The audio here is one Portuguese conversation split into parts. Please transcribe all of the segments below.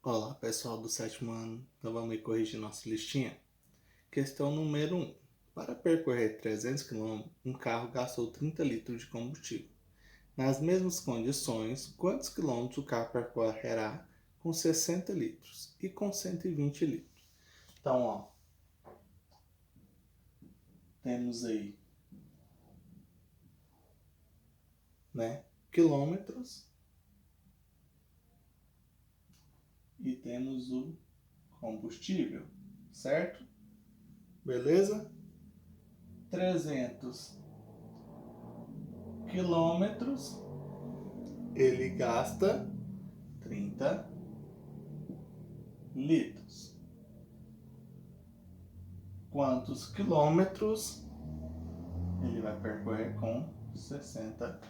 Olá pessoal do sétimo ano, então vamos corrigir nossa listinha. Questão número 1. Para percorrer 300 km, um carro gastou 30 litros de combustível. Nas mesmas condições, quantos quilômetros o carro percorrerá com 60 litros e com 120 litros? Então, temos aí, quilômetros e temos o combustível, certo? Beleza? 300 quilômetros, ele gasta 30 litros. Quantos quilômetros ele vai percorrer com 60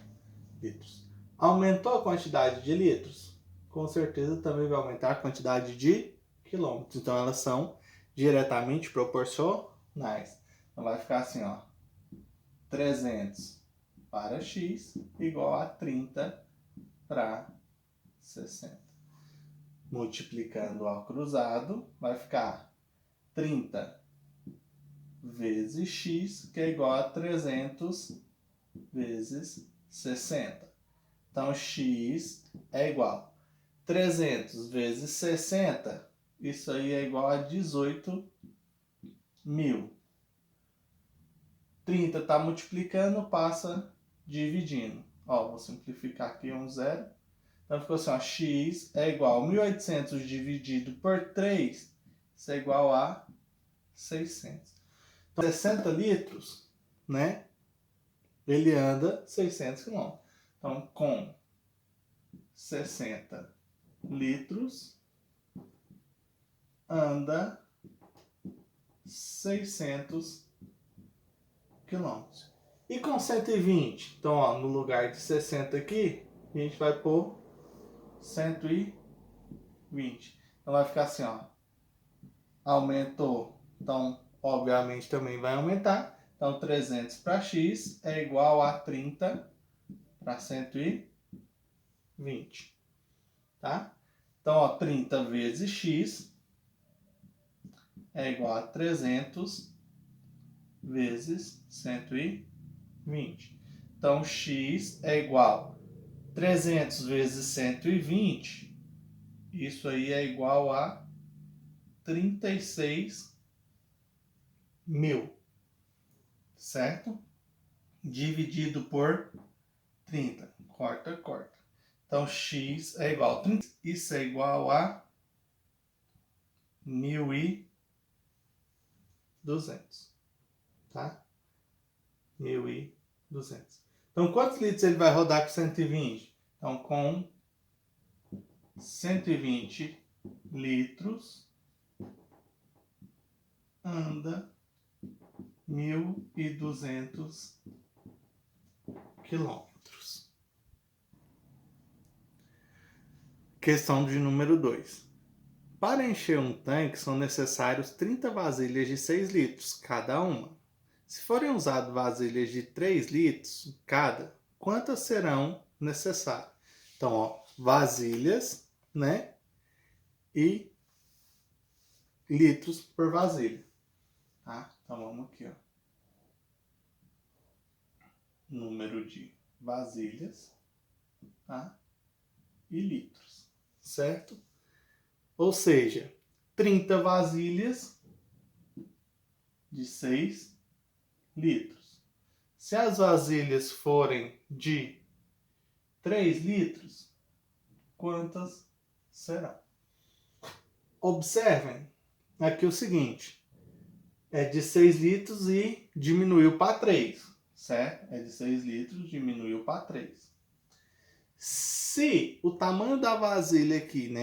litros? Aumentou a quantidade de litros? Com certeza também vai aumentar a quantidade de quilômetros. Então elas são diretamente proporcionais. Então vai ficar assim, 300 para x igual a 30 para 60. Multiplicando ao cruzado, vai ficar 30 vezes x, que é igual a 300 vezes 60. Então, x é igual a 300 vezes 60, isso aí é igual a 18 mil. 30 está multiplicando, passa dividindo. Vou simplificar aqui um zero. Então, ficou assim, x é igual a 1.800 dividido por 3, isso é igual a 600. Então, 60 litros, ele anda 600 km. Então, com 60 litros, anda 600 km. E com 120? Então, no lugar de 60 aqui, a gente vai pôr 120. Então, vai ficar assim, aumentou. Então, obviamente, também vai aumentar. Então, 300 para x é igual a 30 para 120. Tá? Então, 30 vezes x é igual a 300 vezes 120. Então, x é igual a 300 vezes 120. Isso aí é igual a 36 mil. Certo? Dividido por 30. Corta, corta. Então, x é igual a 30. Isso é igual a 1.200. Tá? 1.200. Então, quantos litros ele vai rodar com 120? Então, com 120 litros, anda 1.200 quilômetros. Questão de número 2. Para encher um tanque, são necessários 30 vasilhas de 6 litros cada uma. Se forem usadas vasilhas de 3 litros cada, quantas serão necessárias? Então, vasilhas, e litros por vasilha. Tá? Então, vamos aqui, número de vasilhas, tá? E litros, certo? Ou seja, 30 vasilhas de 6 litros. Se as vasilhas forem de 3 litros, quantas serão? Observem aqui o seguinte, é de 6 litros e diminuiu para 3, certo? É de 6 litros, diminuiu para 3. Se o tamanho da vasilha aqui,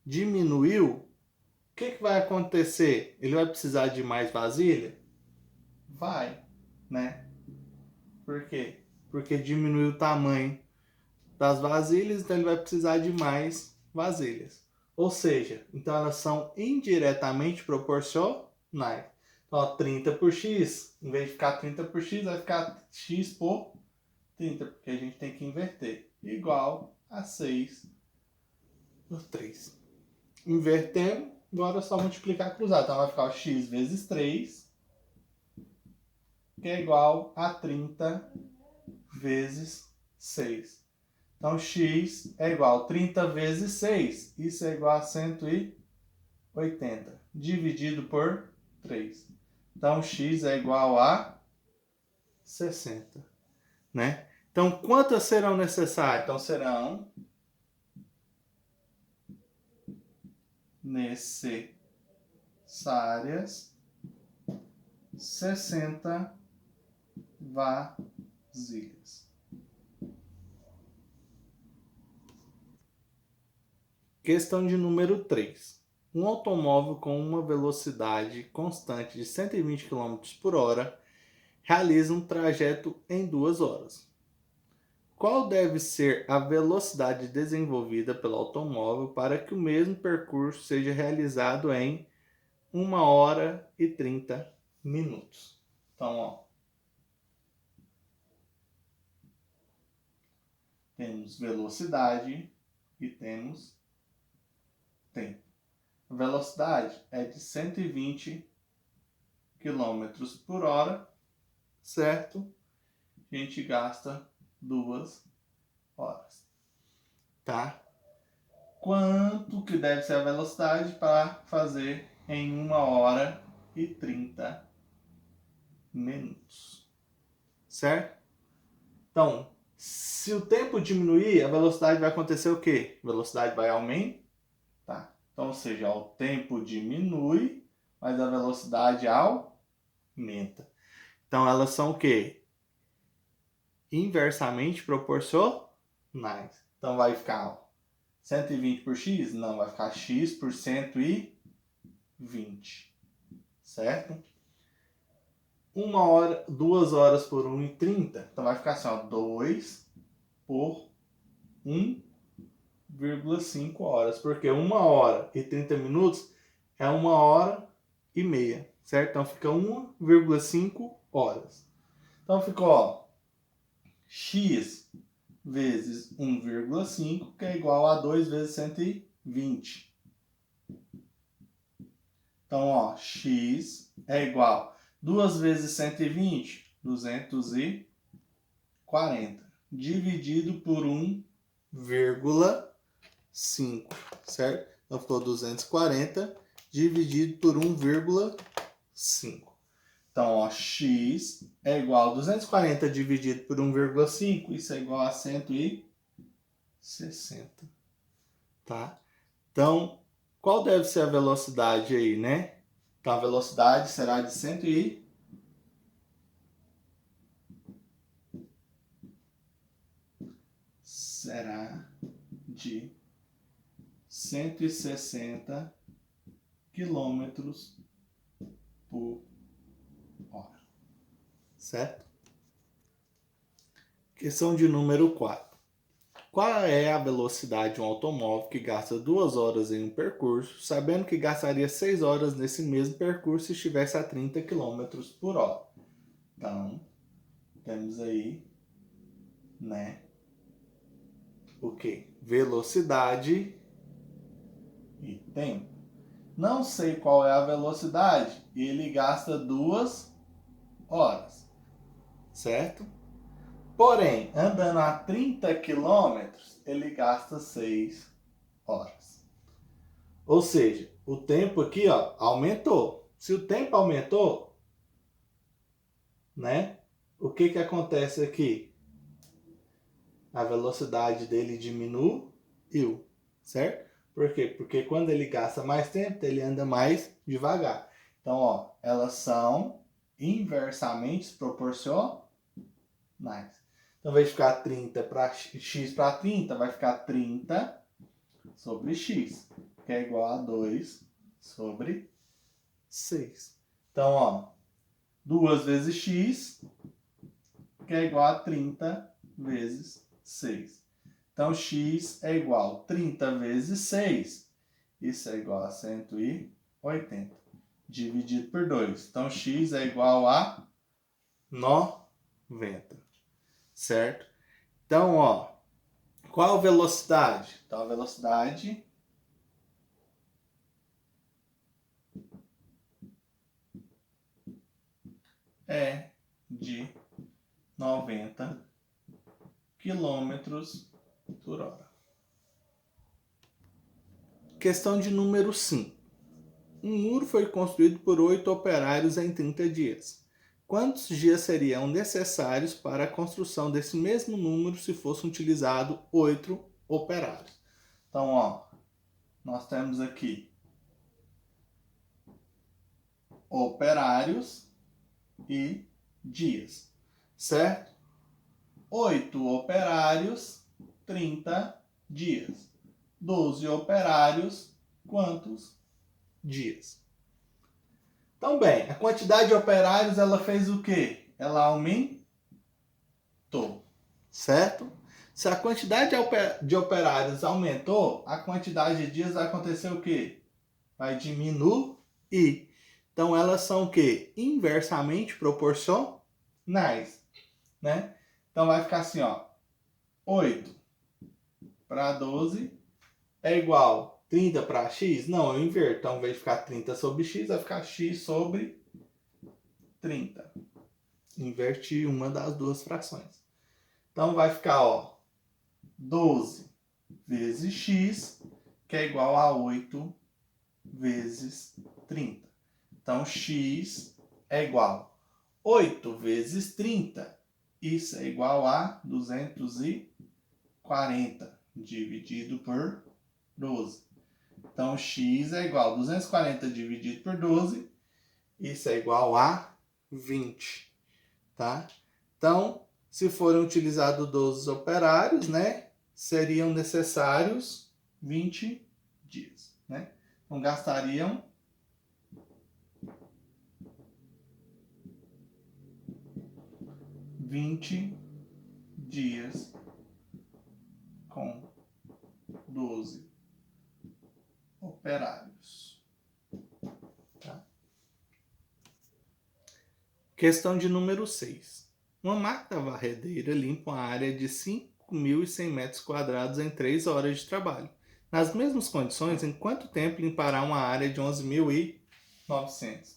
diminuiu, o que vai acontecer? Ele vai precisar de mais vasilha? Vai, Por quê? Porque diminuiu o tamanho das vasilhas, então ele vai precisar de mais vasilhas. Ou seja, então elas são indiretamente proporcionais. Então, 30 por x, em vez de ficar 30 por x, vai ficar x por 30, porque a gente tem que inverter. Igual a 6 por 3. Invertemos, agora é só multiplicar cruzado. Então vai ficar o x vezes 3, que é igual a 30 vezes 6. Então x é igual a 30 vezes 6. Isso é igual a 180, dividido por 3. Então x é igual a 60. Né? Então, quantas serão necessárias? Então, serão necessárias 60 vasilhas. Questão de número 3. Um automóvel com uma velocidade constante de 120 km por hora realiza um trajeto em 2 horas. Qual deve ser a velocidade desenvolvida pelo automóvel para que o mesmo percurso seja realizado em 1 hora e 30 minutos? Então, ó, temos velocidade e temos tempo. A velocidade é de 120 km por hora, certo? A gente gasta 2 horas, tá? Quanto que deve ser a velocidade para fazer em 1 hora e 30 minutos, certo? Então, se o tempo diminuir, a velocidade vai acontecer o quê? A velocidade vai aumentar. Então, ou seja, o tempo diminui, mas a velocidade aumenta. Então, elas são o quê? Inversamente proporcionais. Então, vai ficar 120 por x? Não, vai ficar x por 120. Certo? 1 hora, 2 horas por 1,30. Então, vai ficar assim, ó, 2 por 1,5 horas. Porque 1 hora e 30 minutos é 1 hora e meia. Certo? Então, fica 1,5 horas. Então, ficou, ó, x vezes 1,5, que é igual a 2 vezes 120. Então, ó, x é igual a 2 vezes 120, 240, dividido por 1,5, certo? Então, ficou 240 dividido por 1,5. Então, ó, x é igual a 240 dividido por 1,5, isso é igual a 160, tá? Então, qual deve ser a velocidade aí, né? Então, a velocidade será de 160 quilômetros por hora. Certo? Questão de número 4. Qual é a velocidade de um automóvel que gasta 2 horas em um percurso, sabendo que gastaria 6 horas nesse mesmo percurso se estivesse a 30 km por hora? Então, temos aí, né, o que? Velocidade e tempo. Não sei qual é a velocidade e ele gasta 2 horas, certo? Porém, andando a 30 km, ele gasta 6 horas. Ou seja, o tempo aqui, ó, aumentou. Se o tempo aumentou, né? O que que acontece aqui? A velocidade dele diminuiu, certo? Por quê? Porque quando ele gasta mais tempo, ele anda mais devagar. Então, ó, elas são inversamente proporcionais. Então, ao invés de ficar 30 para x para 30, vai ficar 30 sobre x, que é igual a 2 sobre 6. Então, ó, 2 vezes x, que é igual a 30 vezes 6. Então, x é igual a 30 vezes 6. Isso é igual a 180. Dividido por 2. Então, x é igual a 90. Certo? Então, ó, qual a velocidade? Então, a velocidade é de 90 quilômetros por hora. Questão de número 5. Um muro foi construído por 8 operários em 30 dias. Quantos dias seriam necessários para a construção desse mesmo número se fossem utilizados 8 operários? Então, ó, nós temos aqui operários e dias, certo? 8 operários, 30 dias. 12 operários, quantos dias? Então, bem, a quantidade de operários, ela fez o quê? Ela aumentou, certo? Se a quantidade de operários aumentou, a quantidade de dias vai acontecer o quê? Vai diminuir. Então, elas são o quê? Inversamente proporcionais, né? Então, vai ficar assim, ó. 8 para 12 é igual 30 para x? Não, eu inverto. Então, ao invés de ficar 30 sobre x, vai ficar x sobre 30. Inverti uma das duas frações. Então, vai ficar, ó, 12 vezes x, que é igual a 8 vezes 30. Então, x é igual a 8 vezes 30. Isso é igual a 240 dividido por 12. Então, x é igual a 240 dividido por 12. Isso é igual a 20. Tá? Então, se forem utilizados 12 operários, né, seriam necessários 20 dias. Né? Então, gastariam 20 dias com 12 operários. Tá? Questão de número 6. Uma máquina varredeira limpa uma área de 5.100 metros quadrados em 3 horas de trabalho. Nas mesmas condições, em quanto tempo limpará uma área de 11.900?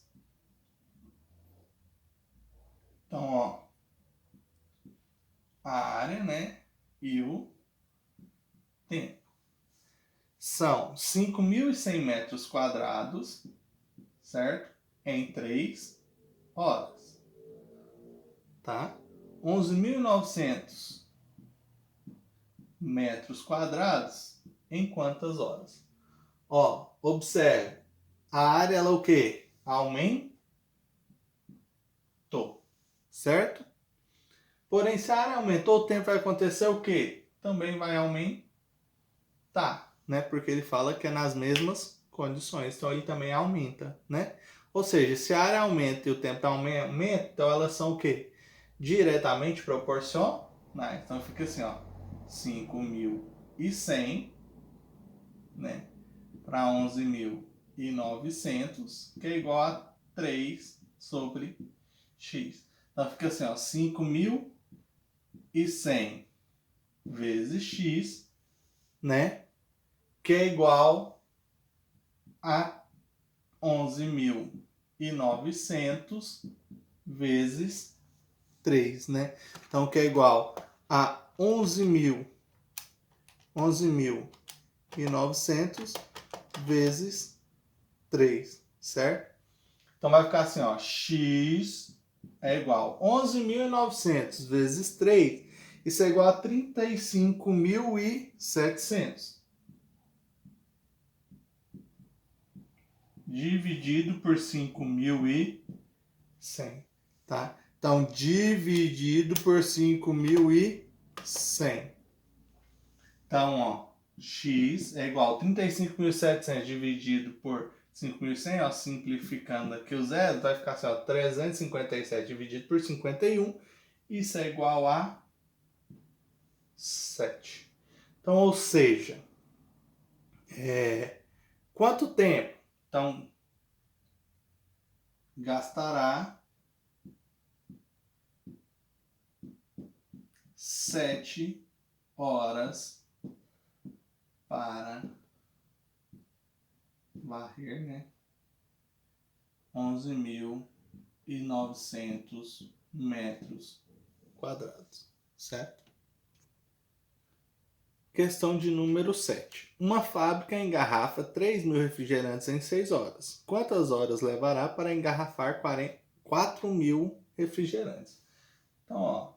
Então, ó, a área, né, e o tempo. São 5.100 metros quadrados, certo? Em 3 horas. Tá? 11.900 metros quadrados em quantas horas? Ó, observe. A área, ela o quê? Aumentou. Certo? Porém, se a área aumentou, o tempo vai acontecer o quê? Também vai aumentar, né? Porque ele fala que é nas mesmas condições. Então, ele também aumenta, né? Ou seja, se a área aumenta e o tempo aumenta, então elas são o quê? Diretamente proporcionais. Então, fica assim, ó. 5.100, né? Para 11.900, que é igual a 3 sobre x. Então, fica assim, ó. 5.100 vezes x, né? Que é igual a 11.900 vezes 3, né? Então, que é igual a 11.900 vezes 3, certo? Então, vai ficar assim, ó. X é igual a 11.900 vezes 3. Isso é igual a 35.700. Dividido por 5.100, tá? Então, dividido por 5.100. Então, ó, x é igual a 35.700 dividido por 5.100, ó, simplificando aqui o zero, vai ficar assim, ó, 357 dividido por 51, isso é igual a 7. Então, ou seja, quanto tempo? Então, gastará 7 horas para varrer, né? 11.900 2.900 metros quadrados, certo? Questão de número 7. Uma fábrica engarrafa 3.000 refrigerantes em 6 horas. Quantas horas levará para engarrafar 4.000 refrigerantes? Então, ó,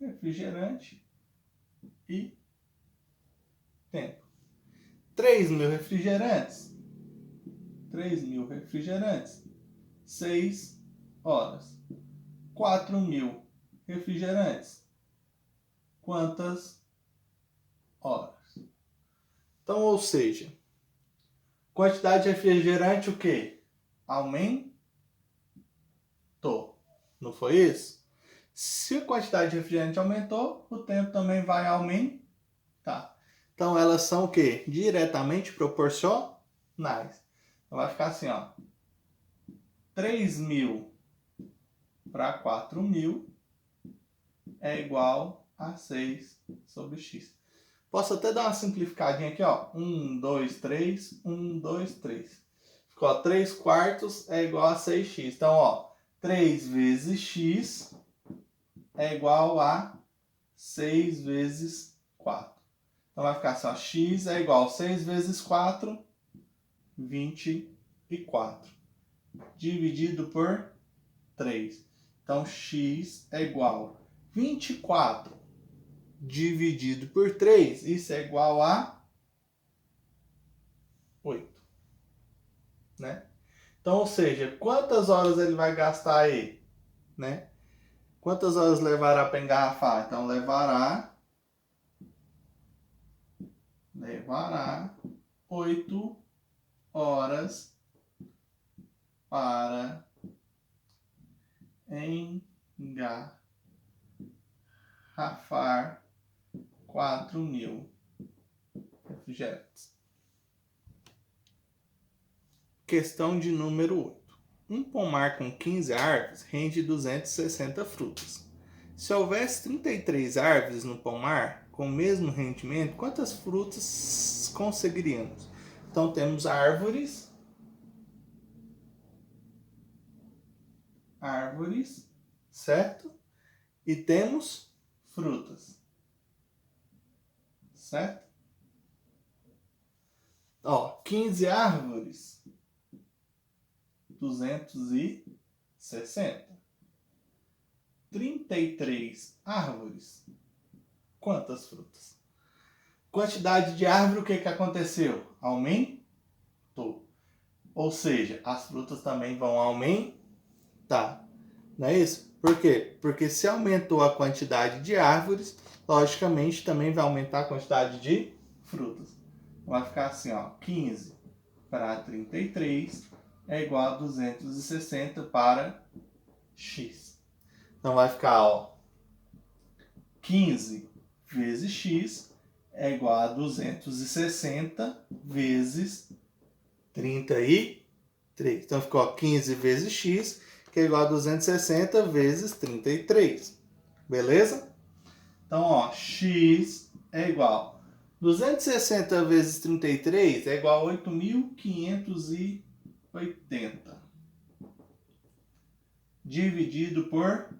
refrigerante e tempo. 3.000 refrigerantes. 3.000 refrigerantes. 6 horas. 4.000 refrigerantes. Quantas horas? Então, ou seja, quantidade de refrigerante o quê? Aumentou. Não foi isso? Se a quantidade de refrigerante aumentou, o tempo também vai aumentar. Então, elas são o quê? Diretamente proporcionais. Então, vai ficar assim, ó. 3.000 para 4.000 é igual a 6 sobre x. Posso até dar uma simplificadinha aqui, ó. 1, 2, 3, 1, 2, 3. Ficou 3 quartos é igual a 6x. Então, ó, 3 vezes x é igual a 6 vezes 4. Então, vai ficar assim, ó, x é igual a 6 vezes 4, 24. Dividido por 3. Então, x é igual a 24 dividido por 3. Isso é igual a 8. Né? Então, ou seja, quantas horas ele vai gastar aí? Né? Quantas horas levará para engarrafar? Então, levará 8 horas para engarrafar 4.000 refrigerantes. Questão de número 8. Um pomar com 15 árvores rende 260 frutas. Se houvesse 33 árvores no pomar com o mesmo rendimento, quantas frutas conseguiríamos? Então temos árvores, certo? E temos frutas, certo? Ó, 15 árvores, 260. 33 árvores, quantas frutas? Quantidade de árvore, o que aconteceu? Aumentou. Ou seja, as frutas também vão aumentar. Não é isso? Por quê? Porque se aumentou a quantidade de árvores, logicamente também vai aumentar a quantidade de frutas. Vai ficar assim, ó, 15 para 33 é igual a 260 para x. Então vai ficar, ó, 15 vezes x é igual a 260 vezes 33. Então ficou, ó, 15 vezes x, que é igual a 260 vezes 33. Beleza? Então, ó, x é igual a 260 vezes 33 é igual a 8.580. Dividido por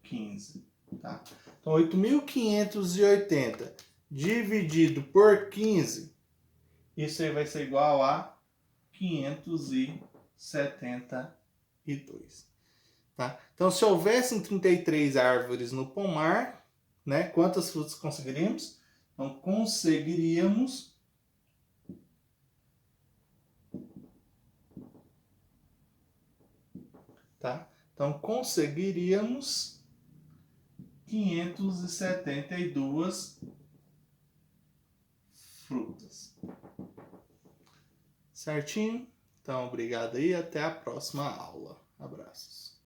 15. Tá? Então, 8.580 dividido por 15, isso aí vai ser igual a 572. Tá? Então, se houvessem 33 árvores no pomar, né, quantas frutas conseguiríamos? Então, conseguiríamos tá? Então, conseguiríamos 572 frutas. Certinho? Então, obrigado aí, até a próxima aula. Abraços.